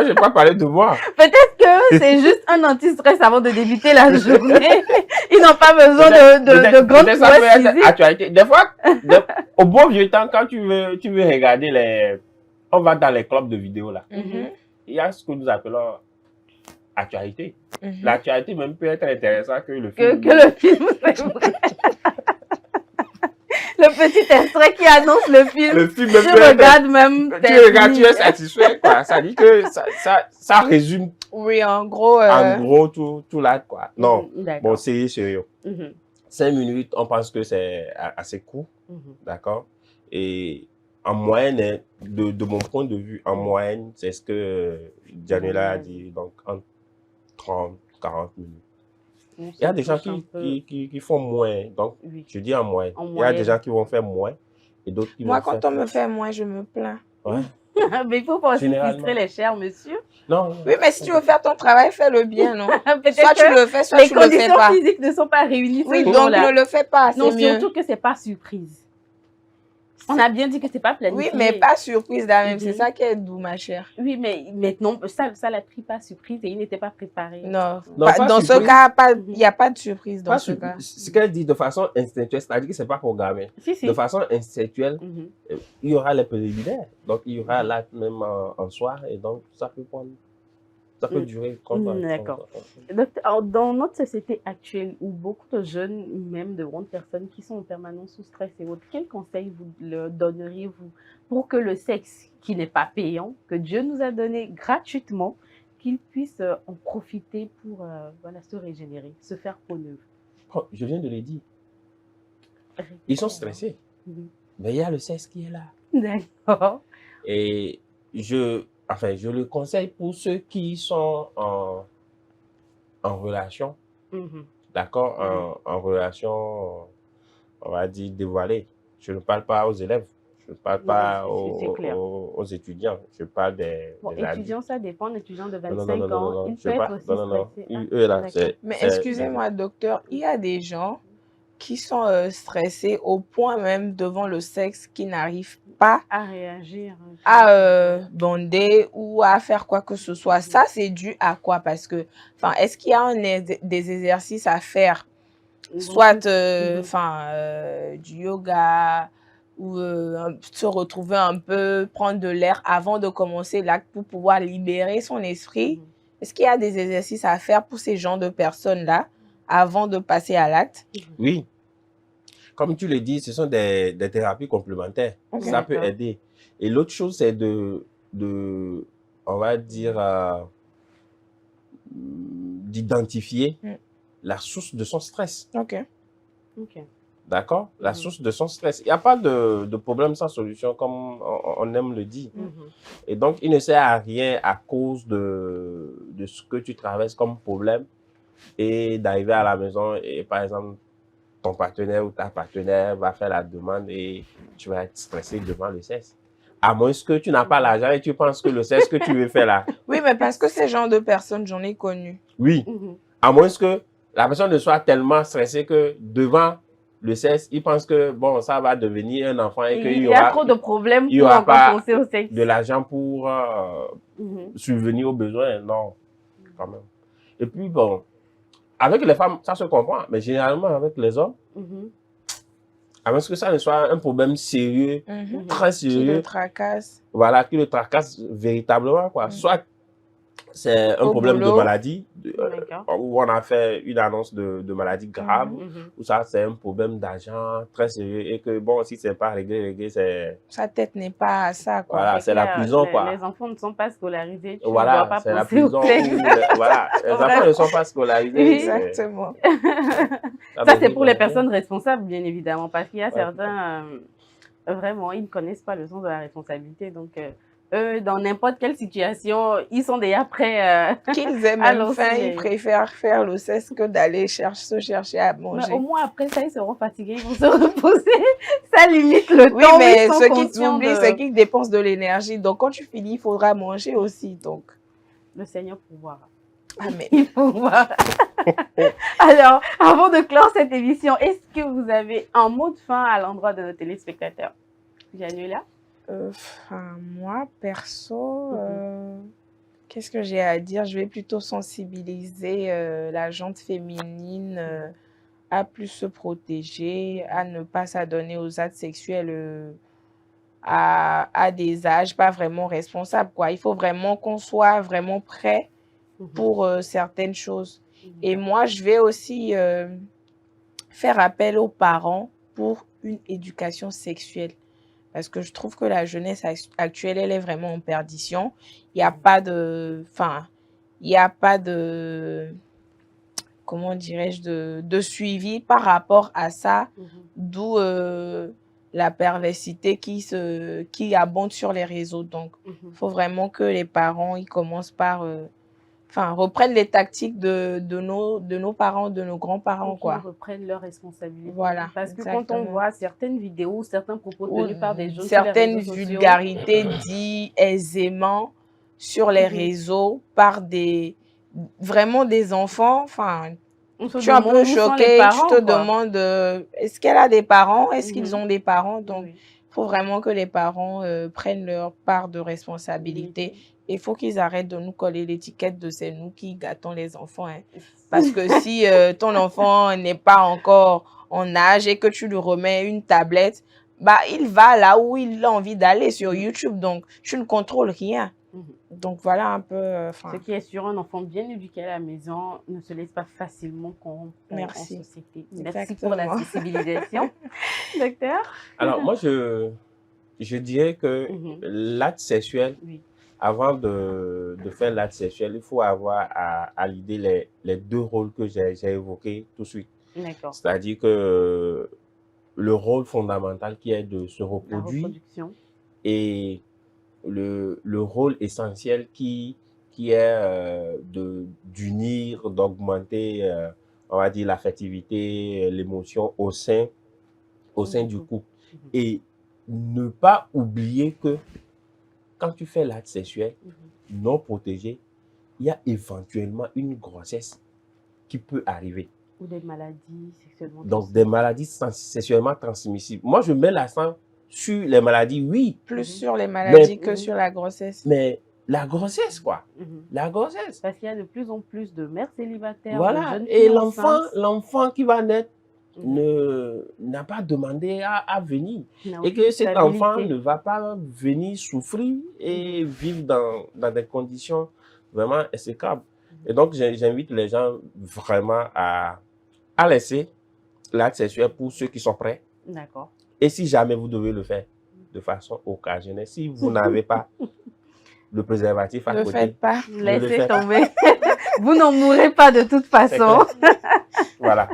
n'ai pas parlé de moi. Peut-être que c'est juste un anti-stress avant de débuter la journée. Ils n'ont pas besoin de grandes prouesses physiques. Des fois, au bon vieux temps, quand tu veux regarder on va dans les clubs de vidéo là. Il y a ce que nous appelons actualité. L'actualité même peut être intéressante que le film. Que le film, c'est vrai. Le petit extrait qui annonce le film. Le film tu regardes même. Tu regardes, tu es satisfait, quoi. Ça dit que ça résume. Oui, en gros. En gros, tout là, quoi. Non. Bon, c'est sérieux. 5 minutes, on pense que c'est assez court. D'accord? Et en moyenne, de mon point de vue, en moyenne, c'est ce que Janela a dit, donc entre 30, 40 minutes. Il y a des gens qui font moins, donc je dis en moyenne. Il y a des gens qui vont faire moins et d'autres qui vont faire. Moi, quand on me fait moins, je me plains. Ouais. Mais il faut pas aussi frustrer les chers, monsieur. Non. Oui, mais si tu veux faire ton travail, fais-le bien, non? Soit tu le fais, soit tu le fais pas. Les conditions physiques ne sont pas réunies. Oui, donc ne le fais pas, non, surtout que c'est pas surprise. On a bien dit que c'est pas planifié. Oui, mais pas surprise là même. C'est ça qui est doux, ma chère. Oui, mais maintenant, ça l'a pris pas surprise et il n'était pas préparé. Non, dans ce cas, il n'y a pas de surprise dans ce cas. Ce qu'elle dit de façon instinctuelle, c'est-à-dire que ce n'est pas programmé. De façon instinctuelle, il y aura les préliminaires. Donc, il y aura l'acte même en soir et donc ça peut prendre Ça peut durer 30 ans. D'accord. Donc, dans notre société actuelle, où beaucoup de jeunes, même de grandes personnes qui sont en permanence sous stress et autres, quels conseils vous leur donneriez-vous pour que le sexe, qui n'est pas payant, que Dieu nous a donné gratuitement, qu'ils puissent en profiter pour voilà, se régénérer, se faire peau neuve? Oh, je viens de le dire. Ils sont stressés. Mais il y a le sexe qui est là. D'accord. Et je le conseille pour ceux qui sont en relation, d'accord, en relation, on va dire, dévoilée. Je ne parle pas aux élèves, je ne parle pas aux étudiants, je parle des étudiants, ça dépend. Un étudiant de 25 ans, il peut être aussi stressé. Eux, là, mais excusez-moi, docteur, il y a des gens qui sont stressés au point même devant le sexe qui n'arrivent pas à réagir, à bonder ou à faire quoi que ce soit. Ça, c'est dû à quoi? Parce que, est-ce qu'il y a des exercices à faire, soit du yoga ou se retrouver un peu, prendre de l'air avant de commencer l'acte pour pouvoir libérer son esprit? Est-ce qu'il y a des exercices à faire pour ces genres de personnes-là avant de passer à l'acte? Oui. Comme tu le dis, ce sont des thérapies complémentaires. Okay. Ça peut aider. Et l'autre chose, c'est on va dire, d'identifier la source de son stress. Ok. D'accord? La source de son stress. Il n'y a pas de problème sans solution, comme on aime le dire. Et donc, il ne sert à rien à cause de ce que tu traverses comme problème et d'arriver à la maison et, par exemple, ton partenaire ou ta partenaire va faire la demande et tu vas être stressé devant le sexe. À moins que tu n'as pas l'argent et tu penses que le sexe que tu veux faire là. Oui, mais parce que ces genres de personnes, j'en ai connu. Oui. À moins que la personne ne soit tellement stressée que devant le sexe, il pense que bon, ça va devenir un enfant et qu'il y a trop de problèmes pour encore penser au sexe. De l'argent pour subvenir aux besoins. Non, quand même. Et puis bon, avec les femmes, ça se comprend, mais généralement avec les hommes, à moins que ça ne soit un problème sérieux, très sérieux. Qui le tracasse. Voilà, qui le tracasse véritablement, quoi. Soit c'est un problème de maladie, où on a fait une annonce de maladie grave, ou ça c'est un problème d'argent très sérieux, et que bon, si c'est pas réglé, c'est... Sa tête n'est pas à ça, quoi. Voilà, c'est la prison, quoi. Les enfants ne sont pas scolarisés, tu voilà, ne dois pas c'est la prison voilà, les enfants ne sont pas scolarisés. Exactement. Ça, c'est pour les personnes responsables, bien évidemment, parce qu'il y a certains, vraiment, ils ne connaissent pas le sens de la responsabilité, donc... eux, dans n'importe quelle situation, ils sont déjà prêts qu'ils aient même faim, ils préfèrent faire le sexe que d'aller se chercher à manger. Mais au moins, après ça, ils seront fatigués, ils vont se reposer. Ça limite le temps. Oui, mais ce qui t'oublie, c'est qu'ils dépensent de l'énergie. Donc, quand tu finis, il faudra manger aussi. Donc, le Seigneur pourvoira. Amen. Il faut voir. Alors, avant de clore cette émission, est-ce que vous avez un mot de fin à l'endroit de nos téléspectateurs? Januela? Moi, perso, qu'est-ce que j'ai à dire? Je vais plutôt sensibiliser la gente féminine à plus se protéger, à ne pas s'adonner aux actes sexuels à des âges pas vraiment responsables, quoi. Il faut vraiment qu'on soit vraiment prêt pour certaines choses. Et moi, je vais aussi faire appel aux parents pour une éducation sexuelle. Parce que je trouve que la jeunesse actuelle, elle est vraiment en perdition. Il n'y a pas de... comment dirais-je, de suivi par rapport à ça, d'où la perversité qui abonde sur les réseaux. Donc, il faut vraiment que les parents, ils commencent par... reprennent les tactiques de nos parents, de nos grands-parents, quoi. Reprennent leurs responsabilités. Voilà. Parce que quand on voit certaines vidéos, certains propos tenus par des jeunes certaines vulgarités dites aisément sur les réseaux par vraiment des enfants, tu es un peu choqué, tu te demandes est-ce qu'elle a des parents, est-ce qu'ils ont des parents? Donc, il faut vraiment que les parents prennent leur part de responsabilité. Il faut qu'ils arrêtent de nous coller l'étiquette de c'est nous qui gâtons les enfants. Hein. Parce que si ton enfant n'est pas encore en âge et que tu lui remets une tablette, bah, il va là où il a envie d'aller sur YouTube. Donc, tu ne contrôles rien. Donc voilà un peu... Ce qui est sûr, un enfant bien éduqué à la maison ne se laisse pas facilement corrompre en Merci. société. Exactement. Merci pour la sensibilisation. Docteur? Alors, moi, je dirais que l'acte sexuel, avant de faire l'acte sexuel, il faut avoir à l'idée les deux rôles que j'ai évoqués tout de suite. D'accord. C'est-à-dire que le rôle fondamental qui est de se reproduire et le rôle essentiel qui est d'unir, d'augmenter, on va dire, l'affectivité, l'émotion au sein du couple. Et ne pas oublier que quand tu fais l'acte sexuel non protégé, il y a éventuellement une grossesse qui peut arriver. Ou des maladies sexuellement transmissibles. Donc, des maladies sexuellement transmissibles. Moi, je mets l'accent sur les maladies, oui. Plus sur les maladies que sur la grossesse. Mais la grossesse, quoi. La grossesse. Parce qu'il y a de plus en plus de mères célibataires, voilà. de jeunes Et filles enceintes. l'enfant qui va naître n'a pas demandé à venir. Et que cet enfant ne va pas venir souffrir et vivre dans des conditions vraiment exécrables. Et donc, j'invite les gens vraiment à laisser l'acte sexuel pour ceux qui sont prêts. D'accord. Et si jamais vous devez le faire de façon occasionnelle, si vous n'avez pas le préservatif à côté, ne faites pas. Laissez tomber. Vous n'en mourrez pas de toute façon. Voilà.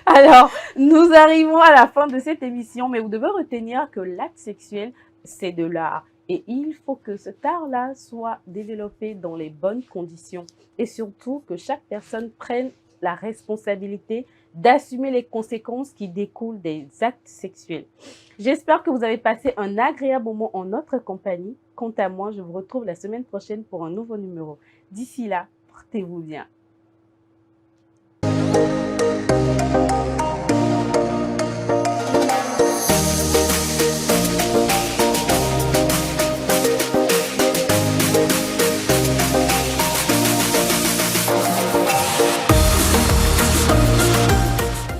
Alors, nous arrivons à la fin de cette émission, mais vous devez retenir que l'acte sexuel, c'est de l'art. Et il faut que cet art-là soit développé dans les bonnes conditions. Et surtout, que chaque personne prenne la responsabilité d'assumer les conséquences qui découlent des actes sexuels. J'espère que vous avez passé un agréable moment en notre compagnie. Quant à moi, je vous retrouve la semaine prochaine pour un nouveau numéro. D'ici là, portez-vous bien.